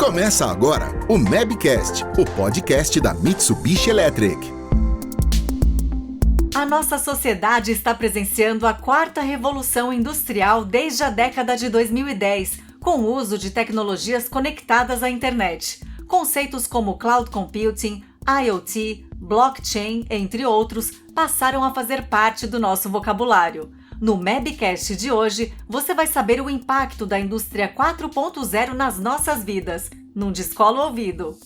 Começa agora o Mabcast, o podcast da Mitsubishi Electric. A nossa sociedade está presenciando a quarta revolução industrial desde a década de 2010, com o uso de tecnologias conectadas à internet. Conceitos como cloud computing, IoT, blockchain, entre outros, passaram a fazer parte do nosso vocabulário. No Mabcast de hoje, você vai saber o impacto da indústria 4.0 nas nossas vidas. Não descola o ouvido.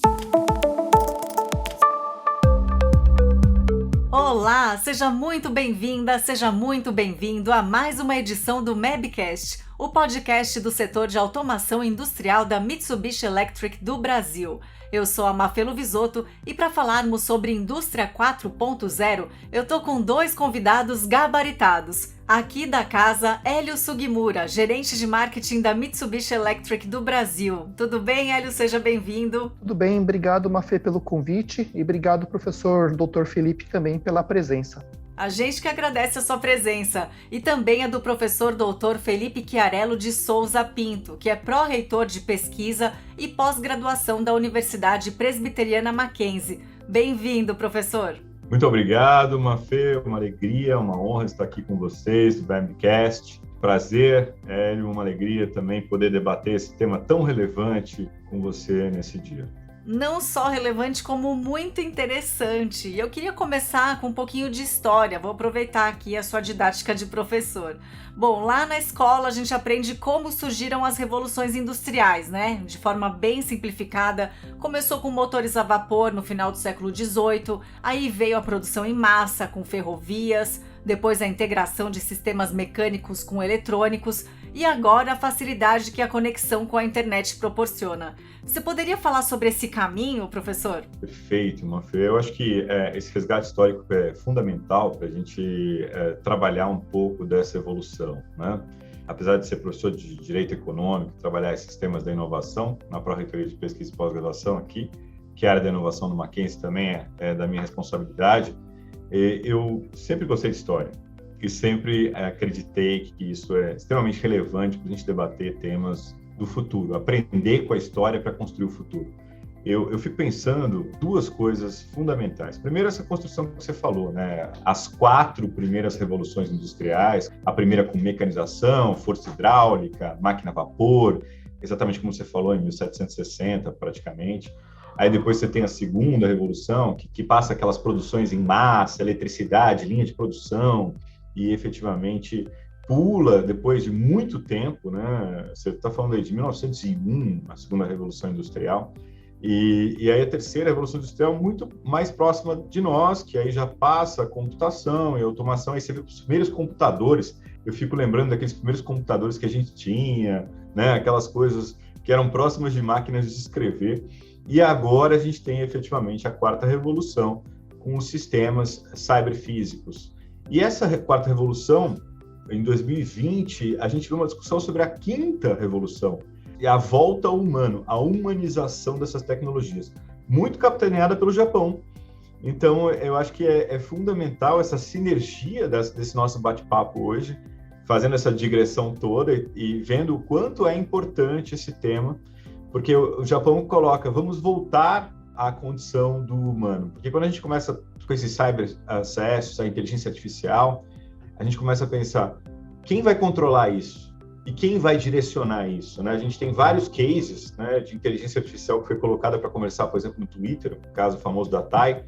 Olá, seja muito bem-vinda, seja muito bem-vindo a mais uma edição do Mabcast, o podcast do setor de automação industrial da Mitsubishi Electric do Brasil. Eu sou a Mafelo Visoto e para falarmos sobre indústria 4.0, eu tô com dois convidados gabaritados. Aqui da casa, Hélio Sugimura, gerente de marketing da Mitsubishi Electric do Brasil. Tudo bem, Hélio? Seja bem-vindo. Tudo bem, obrigado, Mafê, pelo convite e obrigado, professor Dr. Felipe, também pela presença. A gente que agradece a sua presença e também a do professor Dr. Felipe Chiarello de Souza Pinto, que é pró-reitor de pesquisa e pós-graduação da Universidade Presbiteriana Mackenzie. Bem-vindo, professor. Muito obrigado, Mafê, uma alegria, uma honra estar aqui com vocês do Mabcast. Prazer, Hélio, uma alegria também poder debater esse tema tão relevante com você nesse dia. Não só relevante, como muito interessante. E eu queria começar com um pouquinho de história. Vou aproveitar aqui a sua didática de professor. Bom, lá na escola a gente aprende como surgiram as revoluções industriais, né? De forma bem simplificada. Começou com motores a vapor no final do século XVIII, aí veio a produção em massa com ferrovias, depois a integração de sistemas mecânicos com eletrônicos e agora a facilidade que a conexão com a internet proporciona. Você poderia falar sobre esse caminho, professor? Perfeito, Mafê. Eu acho que esse resgate histórico é fundamental para a gente trabalhar um pouco dessa evolução, né? Apesar de ser professor de Direito Econômico, trabalhar esses temas da inovação na Pró-Reitoria de Pesquisa e Pós-Graduação aqui, que a área da inovação do Mackenzie também é da minha responsabilidade, eu sempre gostei de história e sempre acreditei que isso é extremamente relevante para a gente debater temas do futuro, aprender com a história para construir o futuro. Eu fico pensando duas coisas fundamentais. Primeiro, essa construção que você falou, né? As 4 primeiras revoluções industriais, a primeira com mecanização, força hidráulica, máquina a vapor, exatamente como você falou, em 1760 praticamente. Aí depois você tem a segunda revolução, que passa aquelas produções em massa, eletricidade, linha de produção, e efetivamente pula depois de muito tempo, né? Você está falando aí de 1901, a segunda revolução industrial, e aí a terceira revolução industrial muito mais próxima de nós, que aí já passa a computação e automação, aí você vê os primeiros computadores. Eu fico lembrando daqueles primeiros computadores que a gente tinha, né? Aquelas coisas que eram próximas de máquinas de escrever. E agora a gente tem efetivamente a quarta revolução com os sistemas cyberfísicos. E essa quarta revolução, em 2020, a gente viu uma discussão sobre a quinta revolução, e a volta ao humano, a humanização dessas tecnologias, muito capitaneada pelo Japão. Então, eu acho que é fundamental essa sinergia desse nosso bate-papo hoje, fazendo essa digressão toda e vendo o quanto é importante esse tema, porque o Japão coloca, vamos voltar à condição do humano. Porque quando a gente começa com esses cyberacessos, a inteligência artificial, a gente começa a pensar, quem vai controlar isso? E quem vai direcionar isso? Né? A gente tem vários cases, né, de inteligência artificial que foi colocada para conversar, por exemplo, no Twitter, o caso famoso da TAI,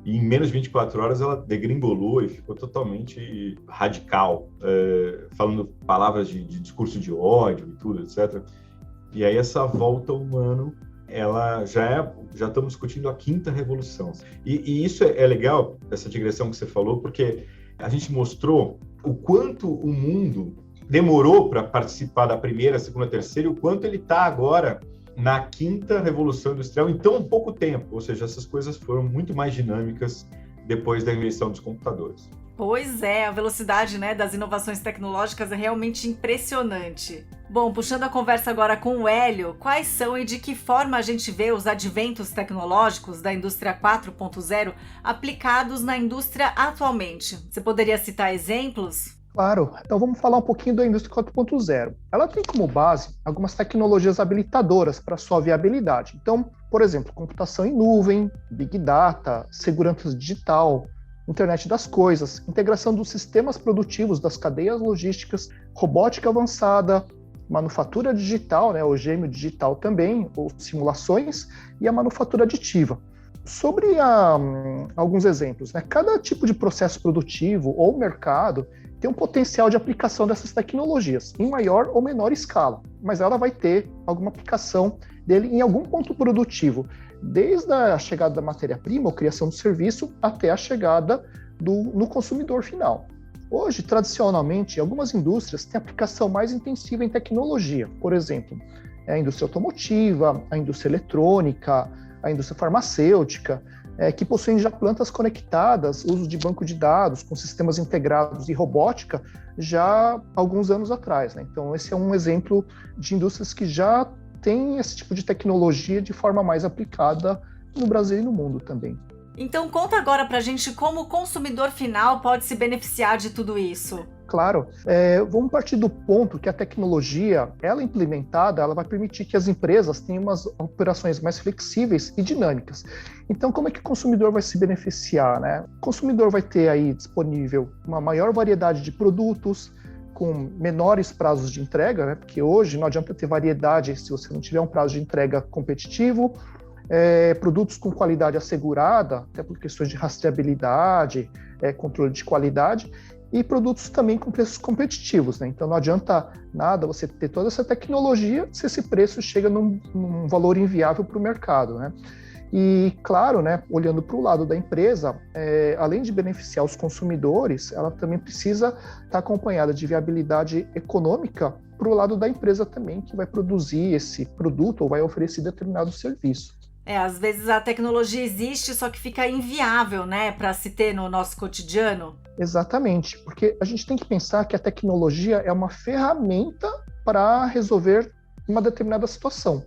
e em menos de 24 horas ela degringolou e ficou totalmente radical, falando palavras de discurso de ódio e tudo, etc. E aí essa volta ao humano, ela já estamos discutindo a quinta revolução. E isso é legal, essa digressão que você falou, porque a gente mostrou o quanto o mundo demorou para participar da primeira, segunda, terceira, e o quanto ele está agora na quinta revolução industrial em tão pouco tempo. Ou seja, essas coisas foram muito mais dinâmicas depois da invenção dos computadores. Pois é, a velocidade, né, das inovações tecnológicas é realmente impressionante. Bom, puxando a conversa agora com o Hélio, quais são e de que forma a gente vê os adventos tecnológicos da indústria 4.0 aplicados na indústria atualmente? Você poderia citar exemplos? Claro, então vamos falar um pouquinho da indústria 4.0. Ela tem como base algumas tecnologias habilitadoras para sua viabilidade. Então, por exemplo, computação em nuvem, Big Data, segurança digital, internet das coisas, integração dos sistemas produtivos das cadeias logísticas, robótica avançada, manufatura digital, né, o gêmeo digital também, ou simulações, e a manufatura aditiva. Sobre alguns exemplos, né, cada tipo de processo produtivo ou mercado tem um potencial de aplicação dessas tecnologias, em maior ou menor escala, mas ela vai ter alguma aplicação dele em algum ponto produtivo, desde a chegada da matéria-prima ou criação do serviço até a chegada no consumidor final. Hoje, tradicionalmente, algumas indústrias têm aplicação mais intensiva em tecnologia, por exemplo, a indústria automotiva, a indústria eletrônica, a indústria farmacêutica, que possuem já plantas conectadas, uso de banco de dados com sistemas integrados e robótica já há alguns anos atrás, né? Então, esse é um exemplo de indústrias que já têm esse tipo de tecnologia de forma mais aplicada no Brasil e no mundo também. Então, conta agora pra gente como o consumidor final pode se beneficiar de tudo isso. Claro, vamos partir do ponto que a tecnologia, ela implementada, ela vai permitir que as empresas tenham umas operações mais flexíveis e dinâmicas. Então, como é que o consumidor vai se beneficiar, né? O consumidor vai ter aí disponível uma maior variedade de produtos, com menores prazos de entrega, né? Porque hoje não adianta ter variedade se você não tiver um prazo de entrega competitivo, produtos com qualidade assegurada, até por questões de rastreabilidade, controle de qualidade, e produtos também com preços competitivos, né? Então não adianta nada você ter toda essa tecnologia se esse preço chega num valor inviável para o mercado, né? E claro, né, olhando para o lado da empresa, além de beneficiar os consumidores, ela também precisa estar acompanhada de viabilidade econômica para o lado da empresa também, que vai produzir esse produto ou vai oferecer determinado serviço. Às vezes a tecnologia existe, só que fica inviável, né, para se ter no nosso cotidiano. Exatamente, porque a gente tem que pensar que a tecnologia é uma ferramenta para resolver uma determinada situação.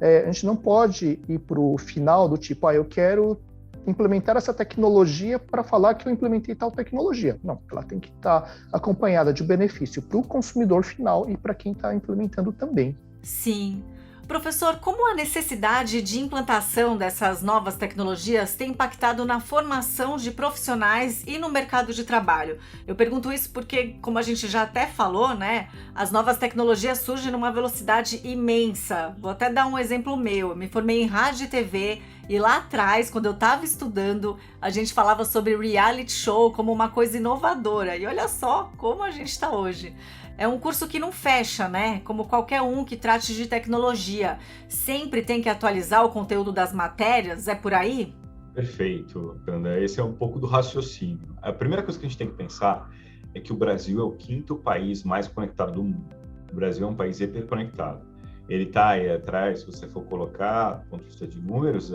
A gente não pode ir para o final do tipo, eu quero implementar essa tecnologia para falar que eu implementei tal tecnologia. Não, ela tem que estar acompanhada de benefício para o consumidor final e para quem está implementando também. Sim. Professor, como a necessidade de implantação dessas novas tecnologias tem impactado na formação de profissionais e no mercado de trabalho? Eu pergunto isso porque, como a gente já até falou, né, as novas tecnologias surgem numa velocidade imensa. Vou até dar um exemplo meu. Eu me formei em rádio e TV e lá atrás, quando eu estava estudando, a gente falava sobre reality show como uma coisa inovadora. E olha só como a gente está hoje. É um curso que não fecha, né? Como qualquer um que trate de tecnologia. Sempre tem que atualizar o conteúdo das matérias, é por aí? Perfeito, Fernanda. Esse é um pouco do raciocínio. A primeira coisa que a gente tem que pensar é que o Brasil é o 5º país mais conectado do mundo. O Brasil é um país hiperconectado. Ele está aí atrás, se você for colocar, do ponto de vista de números,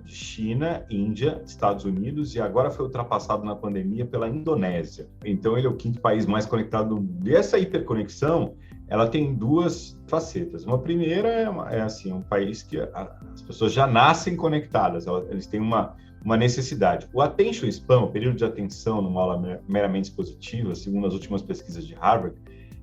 de China, Índia, Estados Unidos, e agora foi ultrapassado na pandemia pela Indonésia. Então, ele é o 5º país mais conectado do mundo. E essa hiperconexão, ela tem duas facetas. Uma primeira é um país que as pessoas já nascem conectadas, eles têm uma necessidade. O attention span, o período de atenção numa aula meramente expositiva, segundo as últimas pesquisas de Harvard,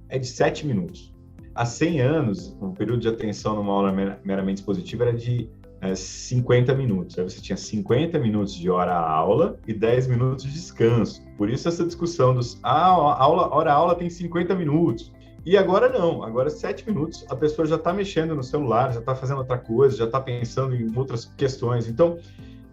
é de 7 minutos. Há 100 anos, o período de atenção numa aula meramente expositiva era de 50 minutos. Aí você tinha 50 minutos de hora-aula e 10 minutos de descanso. Por isso essa discussão dos hora-aula tem 50 minutos. E agora não, agora 7 minutos, a pessoa já está mexendo no celular, já está fazendo outra coisa, já está pensando em outras questões. Então,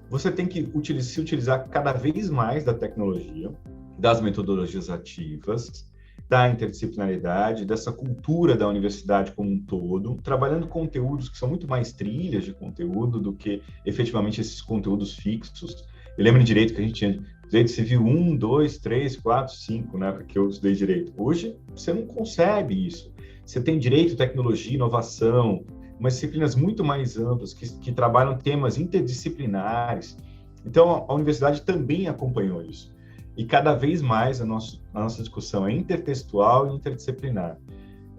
você tem que se utilizar cada vez mais da tecnologia, das metodologias ativas, da interdisciplinaridade, dessa cultura da universidade como um todo, trabalhando conteúdos que são muito mais trilhas de conteúdo do que efetivamente esses conteúdos fixos. Eu lembro de direito que a gente tinha direito civil 1, 2, 3, 4, 5, na época que eu estudei direito. Hoje, você não concebe isso. Você tem direito, tecnologia, inovação, umas disciplinas muito mais amplas que trabalham temas interdisciplinares. Então, a universidade também acompanhou isso. E cada vez mais a nossa discussão é intertextual e interdisciplinar.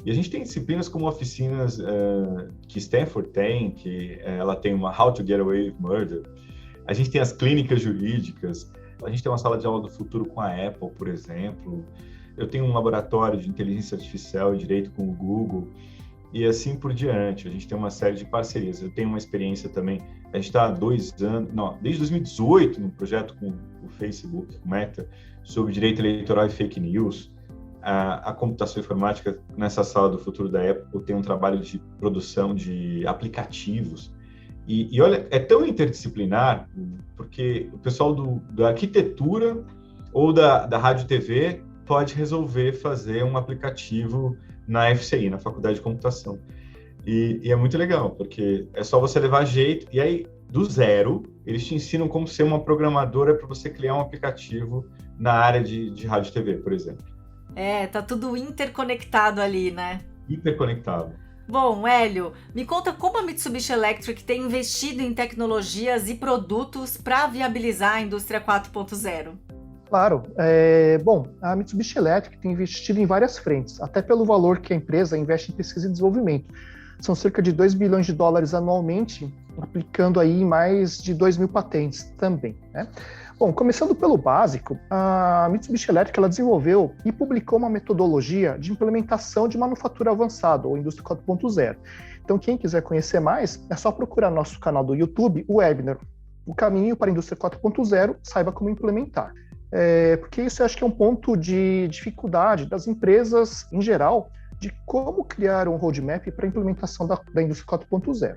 E a gente tem disciplinas como oficinas que Stanford tem, que ela tem uma How to Get Away with Murder. A gente tem as clínicas jurídicas. A gente tem uma sala de aula do futuro com a Apple, por exemplo. Eu tenho um laboratório de inteligência artificial e direito com o Google, e assim por diante. A gente tem uma série de parcerias. Eu tenho uma experiência também, a gente está há 2 anos, não, desde 2018, num projeto com o Facebook, com o Meta, sobre direito eleitoral e fake news. A computação informática, nessa sala do futuro da Apple, tem um trabalho de produção de aplicativos. E olha, é tão interdisciplinar, porque o pessoal da arquitetura ou da rádio e TV pode resolver fazer um aplicativo na FCI, na Faculdade de Computação. E é muito legal, porque é só você levar jeito, e aí, do zero, eles te ensinam como ser uma programadora para você criar um aplicativo na área de rádio e TV, por exemplo. Tá tudo interconectado ali, né? Hiperconectado. Bom, Hélio, me conta como a Mitsubishi Electric tem investido em tecnologias e produtos para viabilizar a indústria 4.0. Claro. Bom, a Mitsubishi Electric tem investido em várias frentes, até pelo valor que a empresa investe em pesquisa e desenvolvimento. São cerca de 2 bilhões de dólares anualmente, aplicando aí mais de 2.000 patentes também, né? Bom, começando pelo básico, a Mitsubishi Electric ela desenvolveu e publicou uma metodologia de implementação de manufatura avançada, ou Indústria 4.0. Então, quem quiser conhecer mais, é só procurar nosso canal do YouTube, o webinar, O Caminho para a Indústria 4.0, saiba como implementar. Porque isso eu acho que é um ponto de dificuldade das empresas em geral, de como criar um roadmap para a implementação da Indústria 4.0.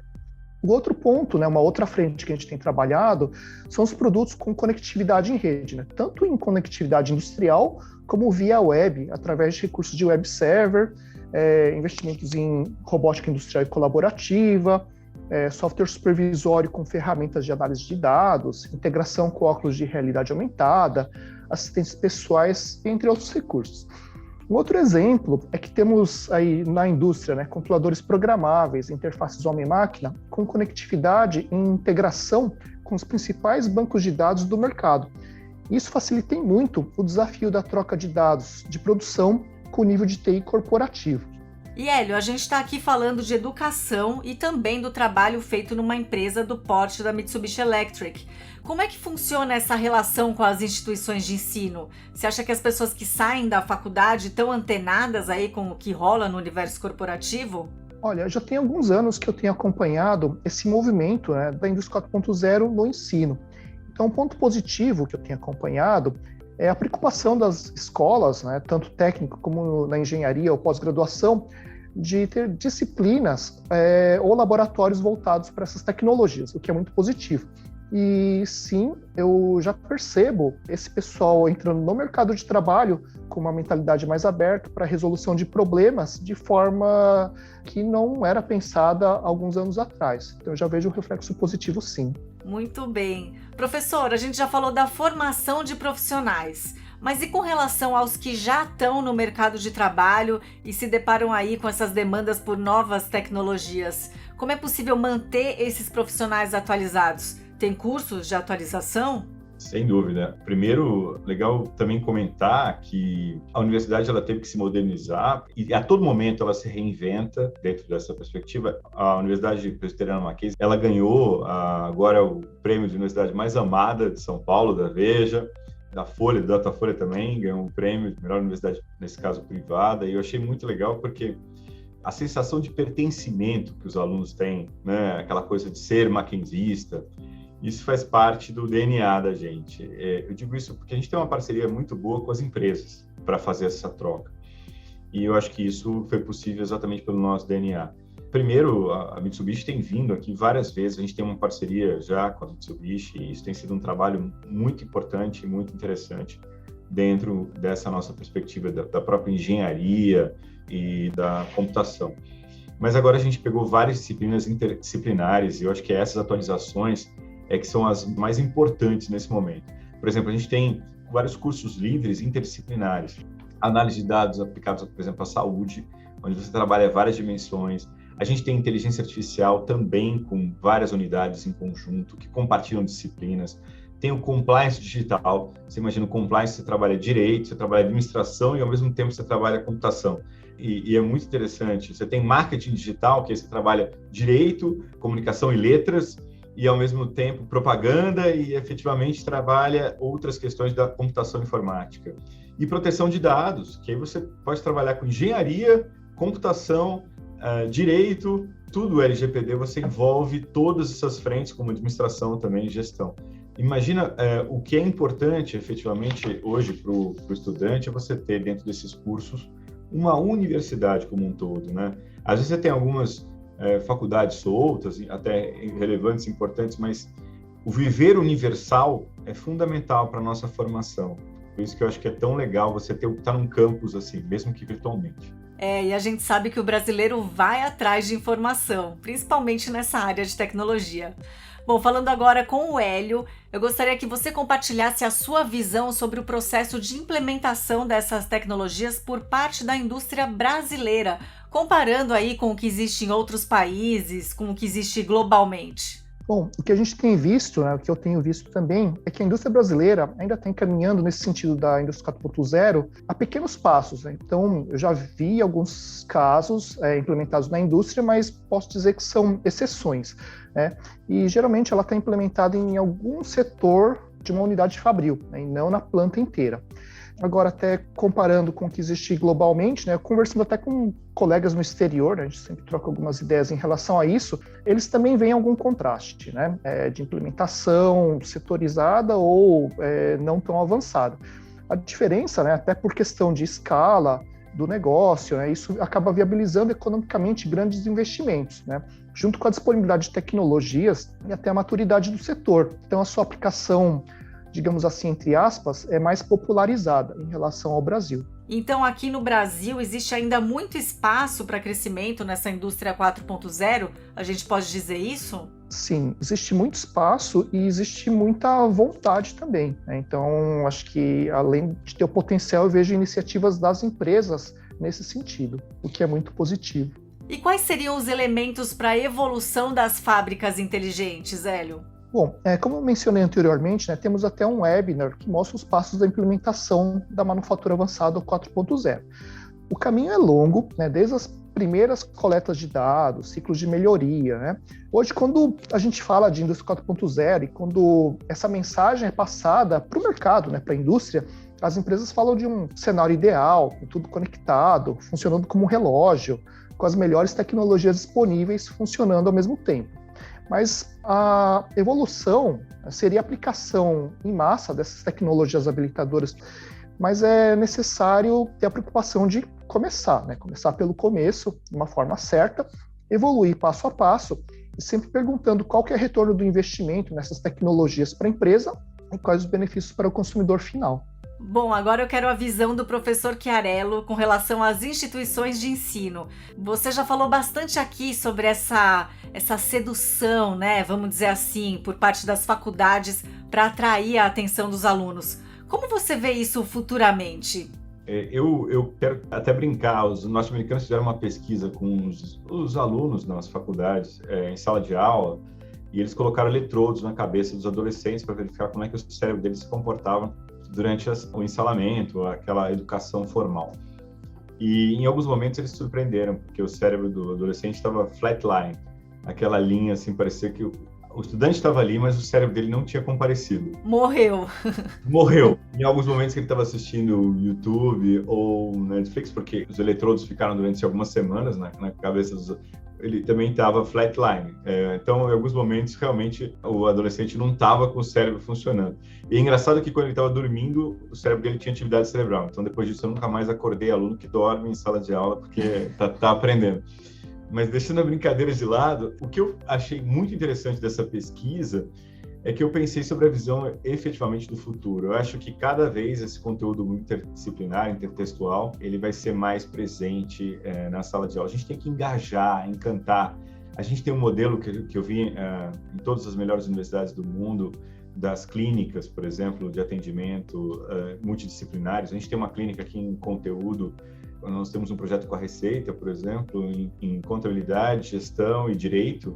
O outro ponto, né, uma outra frente que a gente tem trabalhado, são os produtos com conectividade em rede, né? Tanto em conectividade industrial, como via web, através de recursos de web server, investimentos em robótica industrial e colaborativa, software supervisório com ferramentas de análise de dados, integração com óculos de realidade aumentada, assistentes pessoais, entre outros recursos. Um outro exemplo é que temos aí na indústria, né, controladores programáveis, interfaces homem-máquina, com conectividade e integração com os principais bancos de dados do mercado. Isso facilita muito o desafio da troca de dados de produção com o nível de TI corporativo. E Hélio, a gente está aqui falando de educação e também do trabalho feito numa empresa do porte da Mitsubishi Electric. Como é que funciona essa relação com as instituições de ensino? Você acha que as pessoas que saem da faculdade estão antenadas aí com o que rola no universo corporativo? Olha, já tem alguns anos que eu tenho acompanhado esse movimento, né, da Indústria 4.0 no ensino. Então, um ponto positivo que eu tenho acompanhado é a preocupação das escolas, né, tanto técnico como na engenharia ou pós-graduação, de ter disciplinas ou laboratórios voltados para essas tecnologias, o que é muito positivo. E sim, eu já percebo esse pessoal entrando no mercado de trabalho com uma mentalidade mais aberta para a resolução de problemas de forma que não era pensada há alguns anos atrás. Então eu já vejo um reflexo positivo, sim. Muito bem. Professor, a gente já falou da formação de profissionais, mas e com relação aos que já estão no mercado de trabalho e se deparam aí com essas demandas por novas tecnologias? Como é possível manter esses profissionais atualizados? Tem cursos de atualização? Sem dúvida. Primeiro, legal também comentar que a universidade ela teve que se modernizar e a todo momento ela se reinventa dentro dessa perspectiva. A Universidade Presbiteriana Mackenzie, ela ganhou agora o prêmio de universidade mais amada de São Paulo, da Veja, da Folha, da Datafolha também, ganhou um prêmio de melhor universidade, nesse caso privada, e eu achei muito legal porque a sensação de pertencimento que os alunos têm, né, aquela coisa de ser mackenzista, isso faz parte do DNA da gente. Eu digo isso porque a gente tem uma parceria muito boa com as empresas para fazer essa troca. E eu acho que isso foi possível exatamente pelo nosso DNA. Primeiro, a Mitsubishi tem vindo aqui várias vezes, a gente tem uma parceria já com a Mitsubishi, e isso tem sido um trabalho muito importante e muito interessante dentro dessa nossa perspectiva da própria engenharia e da computação. Mas agora a gente pegou várias disciplinas interdisciplinares e eu acho que essas atualizações que são as mais importantes nesse momento. Por exemplo, a gente tem vários cursos livres interdisciplinares, análise de dados aplicados, por exemplo, à saúde, onde você trabalha várias dimensões. A gente tem inteligência artificial também com várias unidades em conjunto que compartilham disciplinas. Tem o compliance digital. Você imagina o compliance, você trabalha direito, você trabalha administração e ao mesmo tempo você trabalha computação. E é muito interessante. Você tem marketing digital, que aí você trabalha direito, comunicação e letras, e ao mesmo tempo propaganda e efetivamente trabalha outras questões da computação informática. e proteção de dados, que aí você pode trabalhar com engenharia, computação, direito, tudo LGPD, você envolve todas essas frentes, como administração também e gestão. Imagina o que é importante, efetivamente, hoje para o estudante, é você ter dentro desses cursos uma universidade como um todo, né? Às vezes você tem algumas faculdades soltas, até relevantes, importantes, mas o viver universal é fundamental para a nossa formação. Por isso que eu acho que é tão legal você estar num campus assim, mesmo que virtualmente. E a gente sabe que o brasileiro vai atrás de informação, principalmente nessa área de tecnologia. Bom, falando agora com o Hélio, eu gostaria que você compartilhasse a sua visão sobre o processo de implementação dessas tecnologias por parte da indústria brasileira, comparando aí com o que existe em outros países, com o que existe globalmente. Bom, o que a gente tem visto, né, o que eu tenho visto também, é que a indústria brasileira ainda está encaminhando nesse sentido da indústria 4.0 a pequenos passos, né? Então, eu já vi alguns casos implementados na indústria, mas posso dizer que são exceções, né? E geralmente ela está implementada em algum setor de uma unidade fabril, né, e não na planta inteira. Agora, até comparando com o que existe globalmente, né, conversando até com colegas no exterior, né, a gente sempre troca algumas ideias em relação a isso, eles também veem algum contraste, né, de implementação setorizada ou não tão avançada. A diferença, né, até por questão de escala do negócio, né, isso acaba viabilizando economicamente grandes investimentos, né, junto com a disponibilidade de tecnologias e até a maturidade do setor. Então, a sua aplicação, digamos assim, entre aspas, é mais popularizada em relação ao Brasil. Então, aqui no Brasil, existe ainda muito espaço para crescimento nessa indústria 4.0? A gente pode dizer isso? Sim, existe muito espaço e existe muita vontade também, né? Então, acho que, além de ter o potencial, eu vejo iniciativas das empresas nesse sentido, o que é muito positivo. E quais seriam os elementos para a evolução das fábricas inteligentes, Hélio? Bom, como eu mencionei anteriormente, né, temos até um webinar que mostra os passos da implementação da manufatura avançada 4.0. O caminho é longo, né, desde as primeiras coletas de dados, ciclos de melhoria, né? Hoje, quando a gente fala de indústria 4.0 e quando essa mensagem é passada para o mercado, né, para a indústria, as empresas falam de um cenário ideal, com tudo conectado, funcionando como um relógio, com as melhores tecnologias disponíveis funcionando ao mesmo tempo. Mas a evolução seria a aplicação em massa dessas tecnologias habilitadoras, mas é necessário ter a preocupação de começar, né? Começar pelo começo, de uma forma certa, evoluir passo a passo e sempre perguntando qual que é o retorno do investimento nessas tecnologias para a empresa e quais os benefícios para o consumidor final. Bom, agora eu quero a visão do professor Chiarello com relação às instituições de ensino. Você já falou bastante aqui sobre essa sedução, né, vamos dizer assim, por parte das faculdades para atrair a atenção dos alunos. Como você vê isso futuramente? Eu quero até brincar, os norte-americanos fizeram uma pesquisa com os alunos nas faculdades, em sala de aula, e eles colocaram eletrodos na cabeça dos adolescentes para verificar como é que o cérebro deles se comportava durante o ensalamento, aquela educação formal. E em alguns momentos eles se surpreenderam, porque o cérebro do adolescente estava flatline, aquela linha assim, parecia que o estudante estava ali, mas o cérebro dele não tinha comparecido. Morreu. Em alguns momentos que ele estava assistindo YouTube ou Netflix, porque os eletrodos ficaram durante algumas semanas na cabeça dos... Ele também estava flatline. Então, em alguns momentos, realmente, o adolescente não estava com o cérebro funcionando. E é engraçado que quando ele estava dormindo, o cérebro dele tinha atividade cerebral. Então, depois disso, eu nunca mais acordei aluno que dorme em sala de aula, porque tá aprendendo. Mas, deixando a brincadeira de lado, o que eu achei muito interessante dessa pesquisa é que eu pensei sobre a visão efetivamente do futuro. Eu acho que cada vez esse conteúdo interdisciplinar, intertextual, ele vai ser mais presente na sala de aula. A gente tem que engajar, encantar. A gente tem um modelo que eu vi em todas as melhores universidades do mundo, das clínicas, por exemplo, de atendimento multidisciplinares. A gente tem uma clínica aqui em conteúdo. Nós temos um projeto com a Receita, por exemplo, em contabilidade, gestão e direito.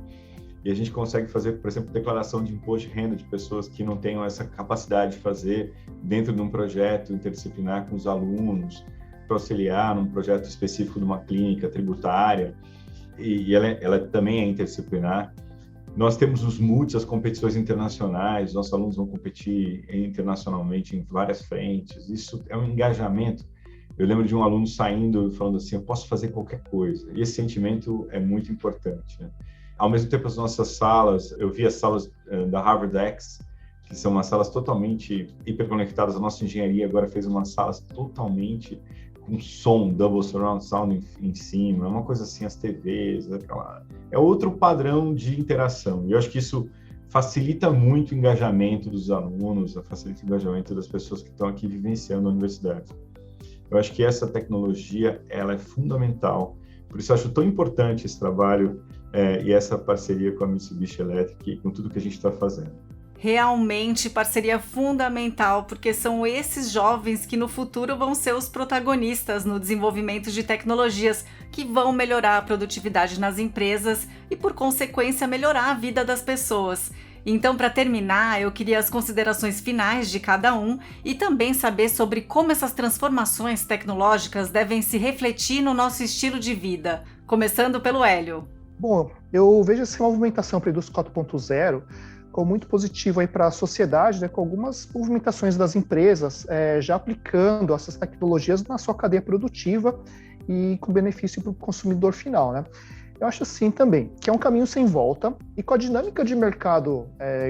E a gente consegue fazer, por exemplo, declaração de imposto de renda de pessoas que não tenham essa capacidade de fazer dentro de um projeto interdisciplinar com os alunos, para auxiliar num projeto específico de uma clínica tributária. E ela também é interdisciplinar. Nós temos os MOOCs, as competições internacionais, nossos alunos vão competir internacionalmente em várias frentes. Isso é um engajamento. Eu lembro de um aluno saindo falando assim, eu posso fazer qualquer coisa. E esse sentimento é muito importante, né? Ao mesmo tempo, as nossas salas, eu vi as salas da Harvard X, que são umas salas totalmente hiperconectadas. A nossa engenharia agora fez umas salas totalmente com som, double surround sound em cima, é uma coisa assim, as TVs, é outro padrão de interação. E eu acho que isso facilita muito o engajamento dos alunos, facilita o engajamento das pessoas que estão aqui vivenciando a universidade. Eu acho que essa tecnologia, ela é fundamental. Por isso eu acho tão importante esse trabalho e essa parceria com a Mitsubishi Electric e com tudo que a gente está fazendo. Realmente parceria fundamental, porque são esses jovens que no futuro vão ser os protagonistas no desenvolvimento de tecnologias que vão melhorar a produtividade nas empresas e, por consequência, melhorar a vida das pessoas. Então, para terminar, eu queria as considerações finais de cada um e também saber sobre como essas transformações tecnológicas devem se refletir no nosso estilo de vida. Começando pelo Hélio. Bom, eu vejo essa movimentação para a indústria 4.0 como muito positivo para a sociedade, né, com algumas movimentações das empresas já aplicando essas tecnologias na sua cadeia produtiva e com benefício para o consumidor final, né? Eu acho assim também, que é um caminho sem volta e com a dinâmica de mercado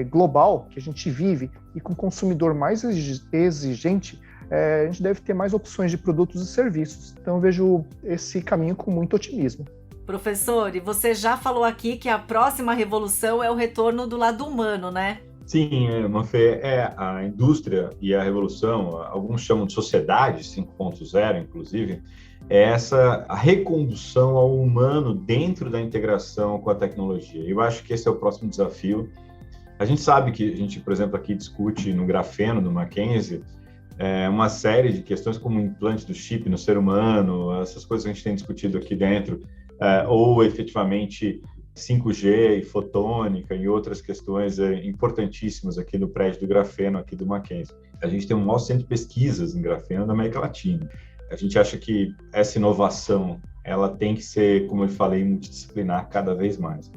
global que a gente vive e com o consumidor mais exigente, a gente deve ter mais opções de produtos e serviços. Então eu vejo esse caminho com muito otimismo. Professor, e você já falou aqui que a próxima revolução é o retorno do lado humano, né? Sim, Mafê, a indústria e a revolução, alguns chamam de sociedade 5.0, inclusive, a recondução ao humano dentro da integração com a tecnologia. Eu acho que esse é o próximo desafio. A gente sabe que a gente, por exemplo, aqui discute no grafeno, no Mackenzie, uma série de questões como o implante do chip no ser humano, essas coisas que a gente tem discutido aqui dentro, ou efetivamente 5G e fotônica e outras questões importantíssimas aqui no prédio do grafeno, aqui do Mackenzie. A gente tem um maior centro de pesquisas em grafeno da América Latina. A gente acha que essa inovação, ela tem que ser, como eu falei, multidisciplinar cada vez mais.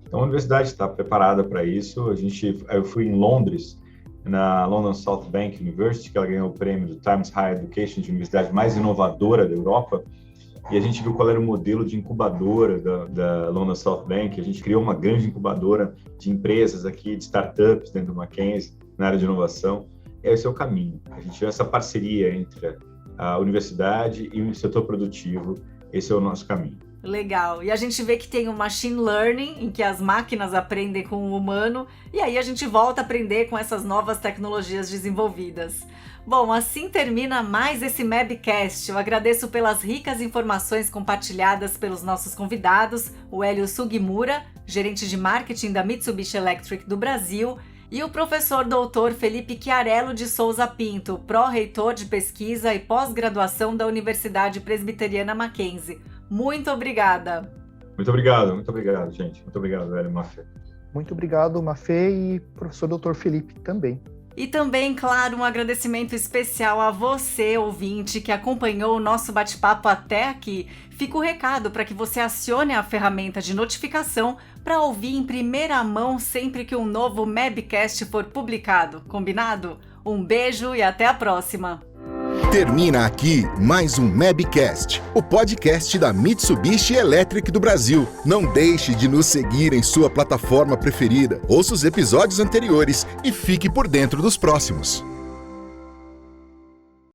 Então, a universidade está preparada para isso. Eu fui em Londres, na London South Bank University, que ela ganhou o prêmio do Times Higher Education de universidade mais inovadora da Europa, e a gente viu qual era o modelo de incubadora da London South Bank. A gente criou uma grande incubadora de empresas aqui, de startups dentro do Mackenzie, na área de inovação. Esse é o caminho. A gente vê essa parceria entre a universidade e o setor produtivo. Esse é o nosso caminho. Legal. E a gente vê que tem o machine learning, em que as máquinas aprendem com o humano, e aí a gente volta a aprender com essas novas tecnologias desenvolvidas. Bom, assim termina mais esse Mabcast. Eu agradeço pelas ricas informações compartilhadas pelos nossos convidados, o Hélio Sugimura, gerente de marketing da Mitsubishi Electric do Brasil, e o professor doutor Felipe Chiarello de Souza Pinto, pró-reitor de pesquisa e pós-graduação da Universidade Presbiteriana Mackenzie. Muito obrigada. Muito obrigado, gente. Muito obrigado, Hélio Mafê. Muito obrigado, Mafê, e professor doutor Felipe também. E também, claro, um agradecimento especial a você, ouvinte, que acompanhou o nosso bate-papo até aqui. Fica o recado para que você acione a ferramenta de notificação para ouvir em primeira mão sempre que um novo Mabcast for publicado. Combinado? Um beijo e até a próxima! Termina aqui mais um Mabcast, o podcast da Mitsubishi Electric do Brasil. Não deixe de nos seguir em sua plataforma preferida. Ouça os episódios anteriores e fique por dentro dos próximos.